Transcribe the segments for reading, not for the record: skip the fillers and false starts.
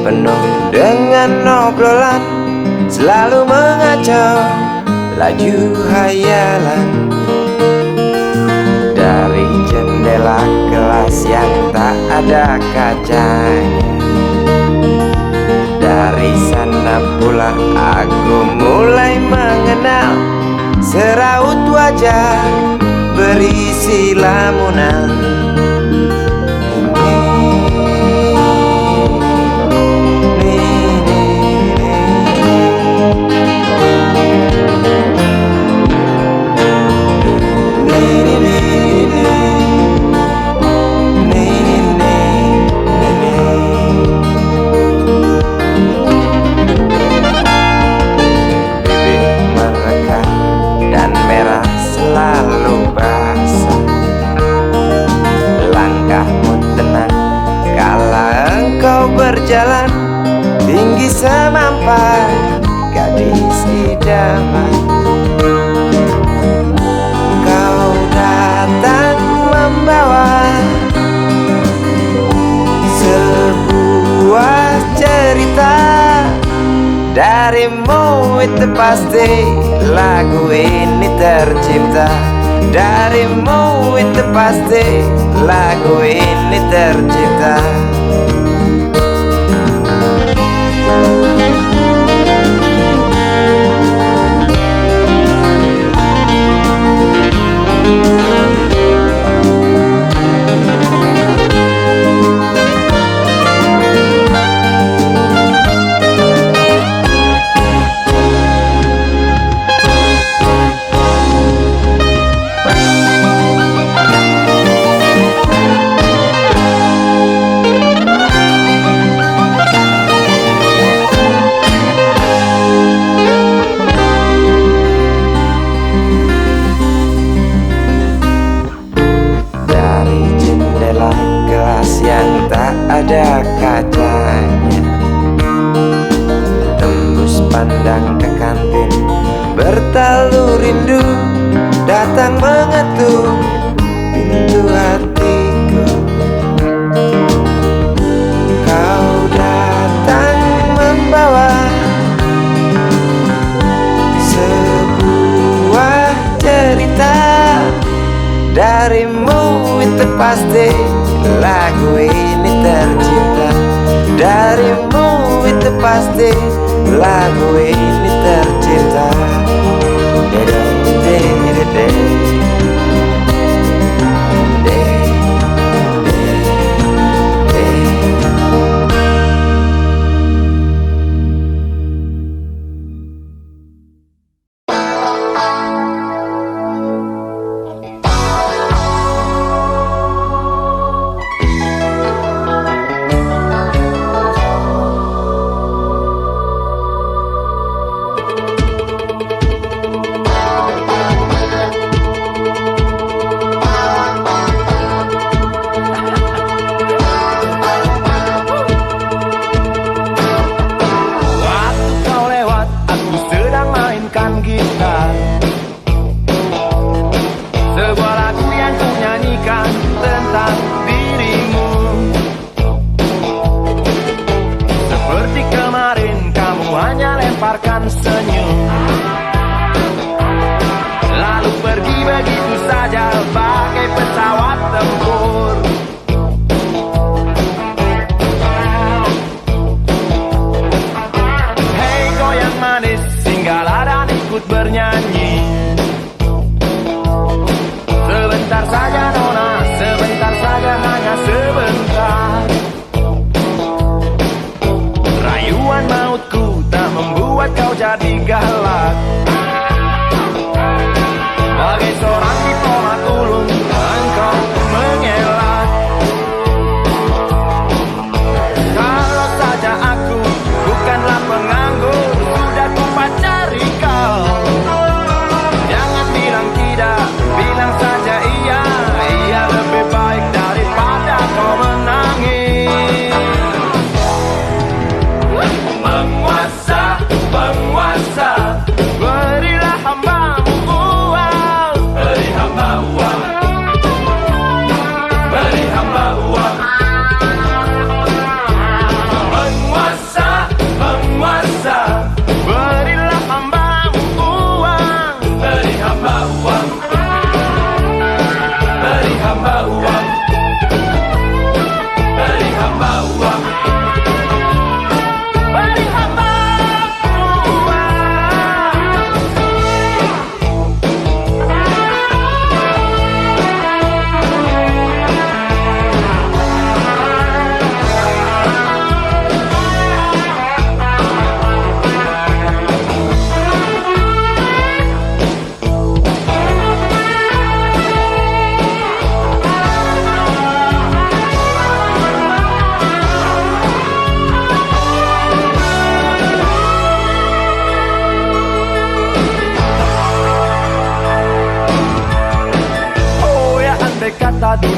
penuh dengan obrolan, selalu mengacau laju hayalan. Dari jendela kelas yang tak ada kacanya, dari sana pula aku mulai mengenal seraut wajah berisi lamunan. Berjalan tinggi semampai gadis idaman, kau datang membawa sebuah cerita. Darimu itu pasti lagu ini tercipta. Darimu itu pasti lagu ini tercipta. Yang tak ada kacanya, tembus pandang ke kantin, bertalu rindu datang mengetuk pintu hatiku. Kau datang membawa sebuah cerita. Darimu itu pasti lagu ini tercipta. Darimu itu pasti lagu ini tercipta.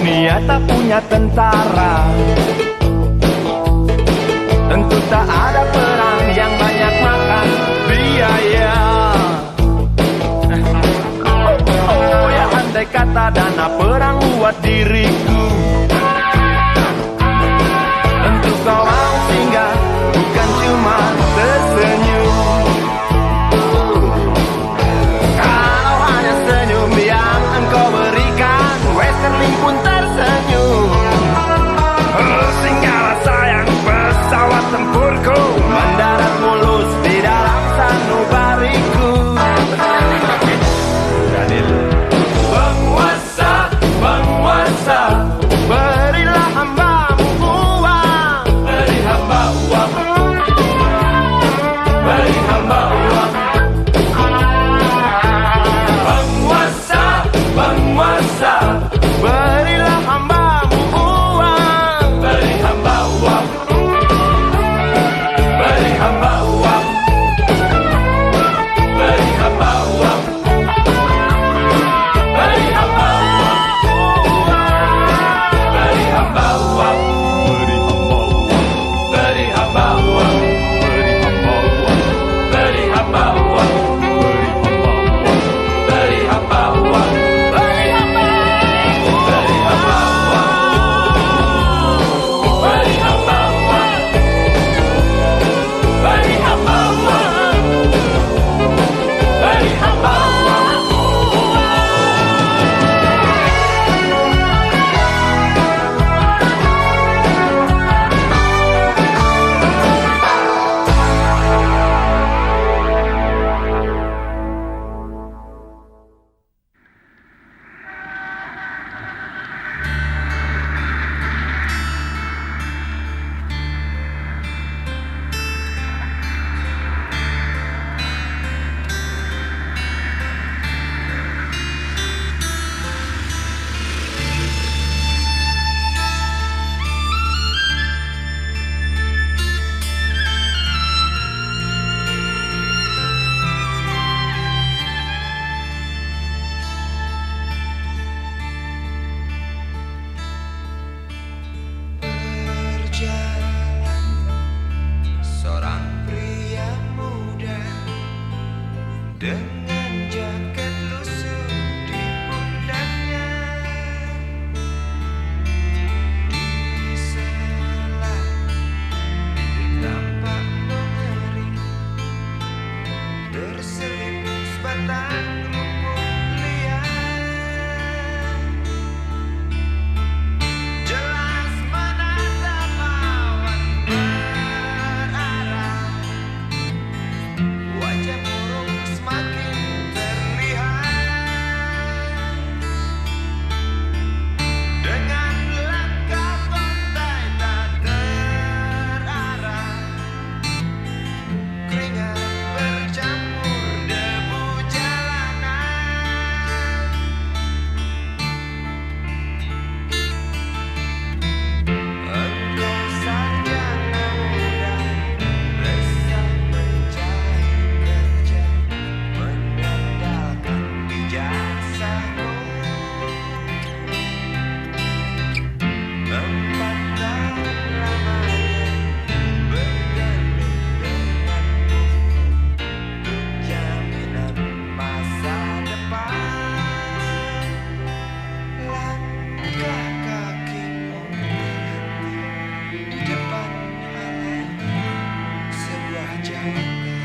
dunia tak punya tentara, tentu tak ada perang yang banyak makan biaya. Oh ya, andai kata dana perang buat diriku, tentu kau mau singgah, bukan cuma tersenyum. Kalau hanya senyum yang engkau berikan, Westerling pun tersenyum. Singgahlah sayang, pesawat tempurku mendarat mulus di dalam sanubariku. Penguasa, penguasa, berilah hambamu uang. Beri hamba uang. Beri hamba uang. Penguasa, penguasa, berilah hambamu uang. Beri hamba uang. Beri hamba uang. Beri hamba uang. Beri hamba uang. Beri hamba uang. Beri hamba uang. Beri hamba uang. Beri hamba uang. Beri hamba uang. Beri hamba uang. Beri hamba uang. Beri hamba uang. Beri hamba uang. Seorang pria muda dengan jaket lusuh di pundaknya, di sela bibir tampak mengering, terselip sebatang rumput liar. Jelas menatap awan berarah, wajah murung semakin terlihat. Dengan langkah kontai tak terarah, keringat bercampur debu jalanan. Engkau sarjana muda, resah mencari kerja, mengandalkan ijazahmu. 4 tahun lamanya bergelut denganmu untuk jaminan masa depan. Langkah kakimu terhenti di depan halayak sebuah jawatan.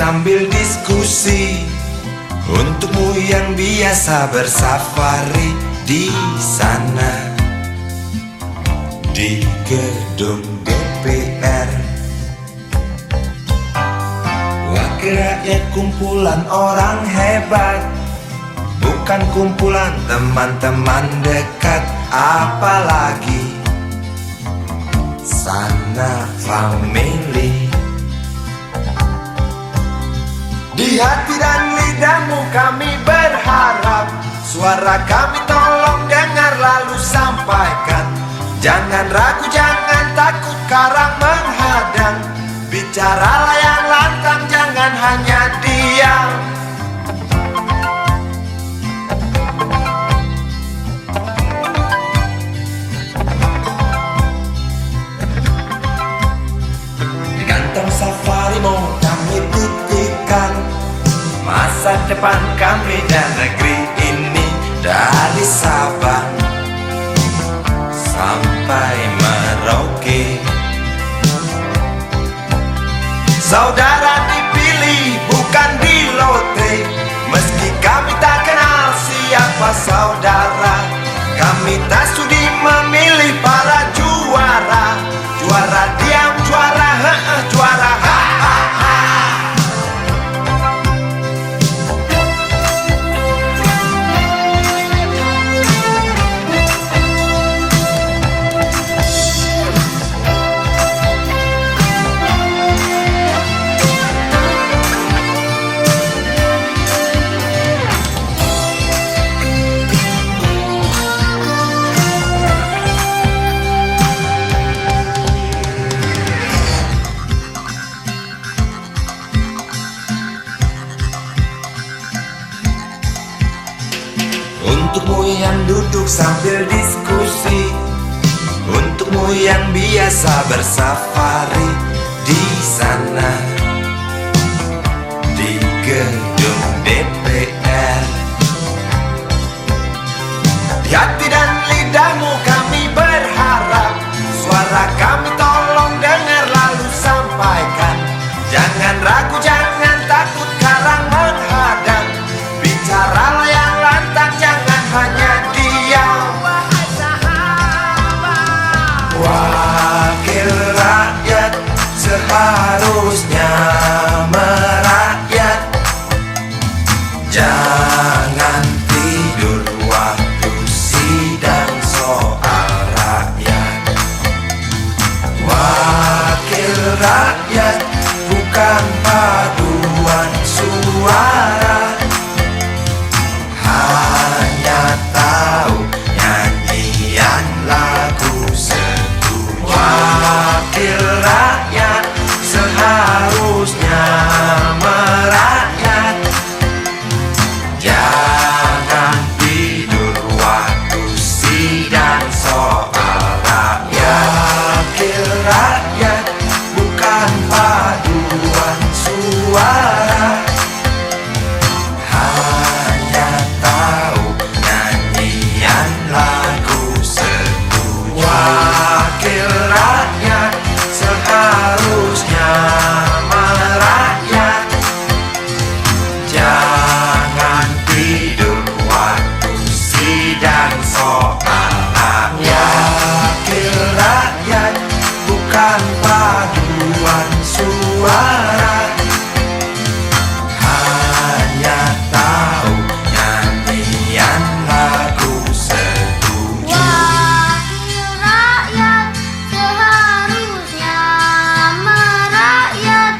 sambil diskusi. Untukmu yang biasa bersafari di sana, di gedung DPR. Wakil rakyat kumpulan orang hebat, bukan kumpulan teman-teman dekat. Apalagi sana family. Di hati dan lidahmu kami berharap, suara kami tolong dengar lalu sampaikan. Jangan ragu, jangan takut karang menghadang. Bicaralah yang lantang, jangan hanya diam. Di kantong safari mau kami titipkan masa depan kami dan negeri ini, dari Sabang sampai Merauke. Saudara dipilih bukan di lotre, meski kami tak kenal siapa saudara. Kami tak sudi memilih para juara. Juara diam, juara juara ha ha ha. Untukmu yang duduk sambil diskusi, untukmu yang biasa bersafari di sana, di gedung DPR. Di hati dan lidahmu kami berharap, suara kami tolong dengar lalu sampaikan. Jangan ragu, jangan takut karang menghadang. Bicaralah yang lantang, jangan hanya diam. Wakil rakyat seharusnya merakyat. Jangan tidur waktu sidang soal rakyat. Wakil rakyat bukan paduan suara, hanya tahu nyanyian lagu setuju. Wakil rakyat seharusnya merakyat. Jangan tidur waktu sidang soal rakyat. Wakil rakyat bukan paduan suara, hanya tahu nyanyian lagu setuju. Wakil rakyat seharusnya merakyat. Jangan tidur waktu sidang soal rakyat. Wakil rakyat bukan paduan suara, hanya tahu nyanyian lagu setuju. Wakil rakyat seharusnya merakyat.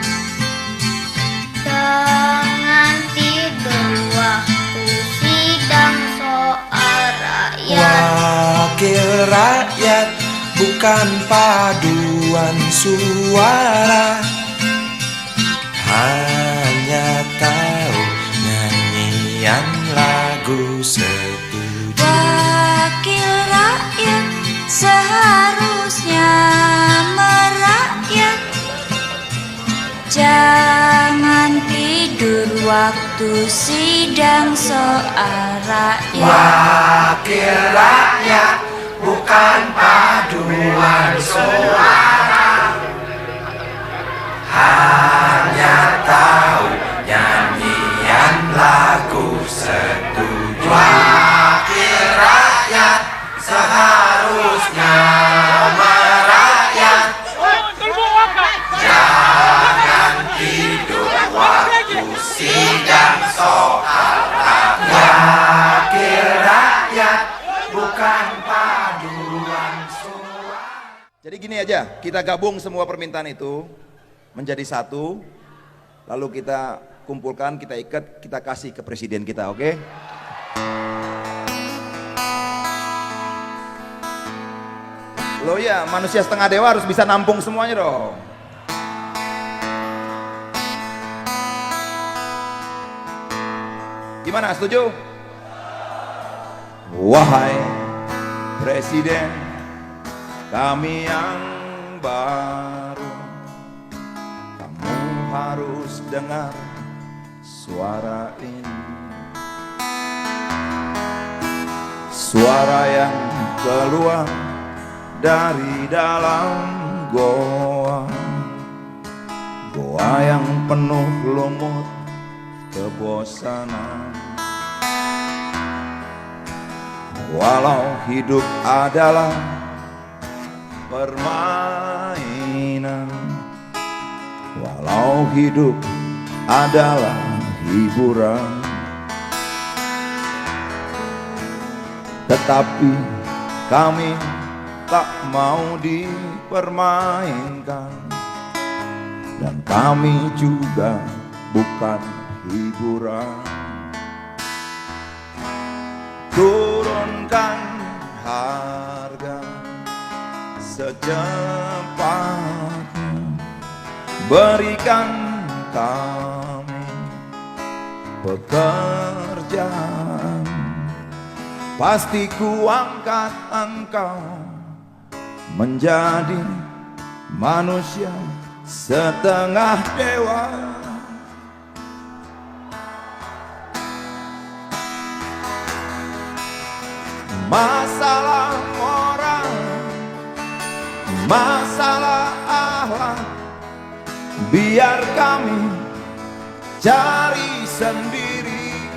Jangan tidur waktu sidang soal rakyat. Wakil rakyat bukan paduan suara, hanya tahu nyanyian lagu setuju. Wakil rakyat seharusnya merakyat. Jangan tidur waktu sidang soal rakyat. Wakil rakyat bukan paduan suara, hanya tahu lagu setuju. Wakil rakyat seharusnya merakyat, jangan tidur waktu sidang soal rakyat. Wakil rakyat bukan paduan suara. Jadi gini aja, kita gabung semua permintaan itu menjadi satu, lalu kita kumpulkan, kita ikat, kita kasih ke presiden kita, oke? Loh ya, manusia setengah dewa harus bisa nampung semuanya dong. Gimana, setuju? Wahai presiden kami yang baru, kamu harus dengar suara ini, suara yang keluar dari dalam goa, goa yang penuh lumut kebosanan. Walau hidup adalah permainan, walau hidup adalah hiburan, tetapi kami tak mau dipermainkan, dan kami juga bukan hiburan. Turunkan harga secepatnya, berikan kami pekerjaan, pasti ku angkat engkau menjadi manusia setengah dewa. Masalah moral, masalah akhlak, biar kami cari sendiri.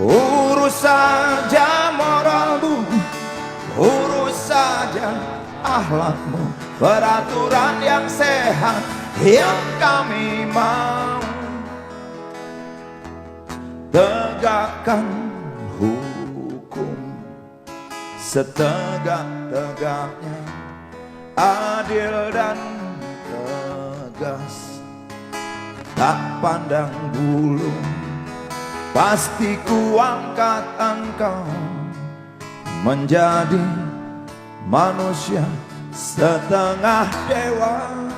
Urus saja moralmu, urus saja akhlakmu, peraturan yang sehat yang kami mau. Tegakkan hukum setegak-tegaknya, adil dan tegas, tak pandang bulu, pasti ku angkat engkau menjadi manusia setengah dewa.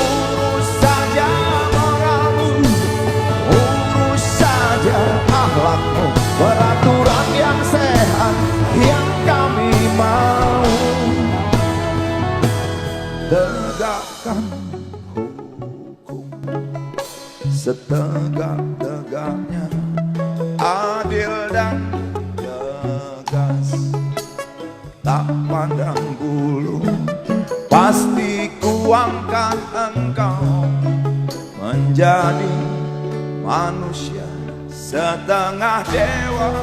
Peraturan yang sehat yang kami mau. Tegakkan hukum setegak-tegaknya, adil dan tegas, tak pandang bulu, pasti ku angkat engkau menjadi manusia setengah dewa.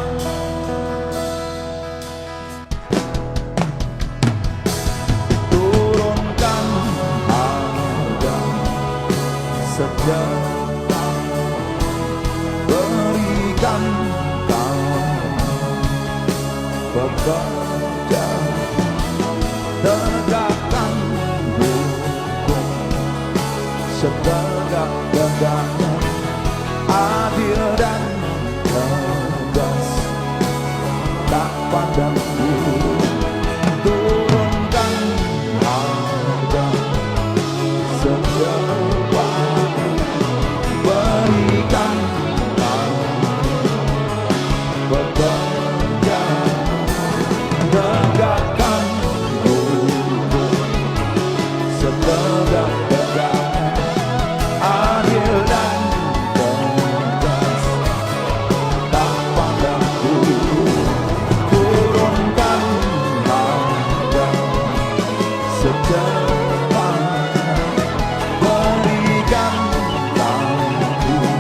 bekerja, tegakkan hukum setegak-tegaknya, adil dan tegas, tak pandang bulu. Turunkan harga secepatnya, berikan bekerja, tegakkan hukum setegak-tegaknya, adil dan tegas, tak pandang bulu. Turunkan harga secepatnya, berikan tanggung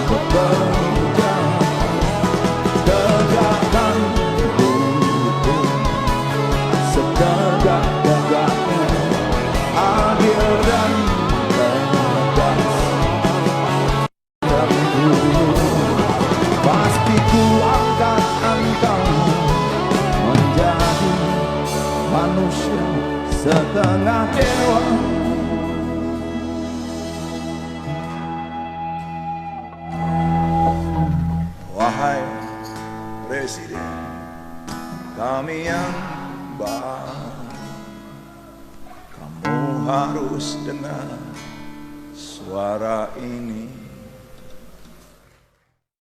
bekerja, tegakkan hukum setegak-tegaknya, adil dan tegas, pasti ku angkat engkau menjadi manusia setengah dewa. Wahai Presiden kami yang baik, kamu harus dengar suara ini.